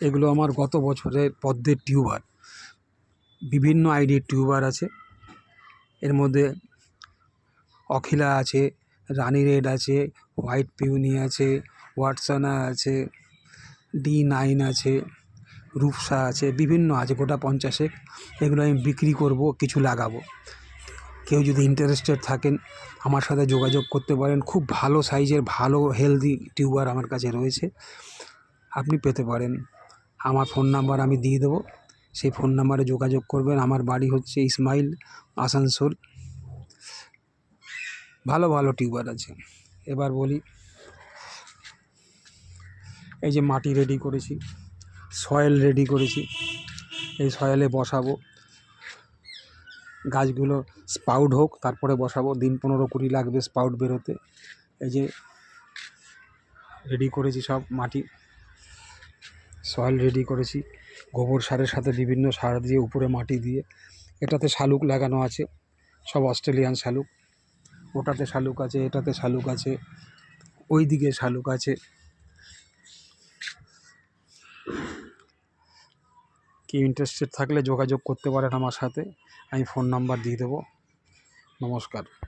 এগুলো আমার গত বছরের পদ্মের টিউবার, বিভিন্ন আইডির টিউবার আছে। এর মধ্যে অখিলা আছে, রানি রেড আছে, হোয়াইট পিউনি আছে, ওয়াটসনা আছে, D9 আছে, রূপসা আছে, বিভিন্ন আছে, গোটা 50। এগুলো আমি বিক্রি করব, কিছু লাগাবো। কেউ যদি ইন্টারেস্টেড থাকেন আমার সাথে যোগাযোগ করতে পারেন। খুব ভালো সাইজের ভালো হেলদি টিউবার আমার কাছে রয়েছে, আপনি পেতে পারেন। আমার ফোন নাম্বার আমি দিয়ে দেবো, সেই ফোন নাম্বারে যোগাযোগ করবেন। আমার বাড়ি হচ্ছে ইসমাইল, আসানসোল। ভালো ভালো টিউবার আছে। এবার বলি, এই যে মাটি রেডি করেছি, সয়েল রেডি করেছি, এই সয়েলে বসাবো। গাছগুলো স্পাউট হোক, তারপরে বসাবো। দিন 15-20 লাগবে স্পাউট বেরোতে। এই যে রেডি করেছি সব মাটি, সয়েল রেডি করেছি, গোবর সারের সাথে বিভিন্ন সার দিয়ে, উপরে মাটি দিয়ে। এটাতে শালুক লাগানো আছে, সব অস্ট্রেলিয়ান শালুক। ওটাতে শালুক আছে, এটাতে শালুক আছে, ওই দিকে শালুক আছে। কেউ ইন্টারেস্টেড থাকলে যোগাযোগ করতে পারেন আমার সাথে, আমি ফোন নাম্বার দিয়ে দেবো। নমস্কার।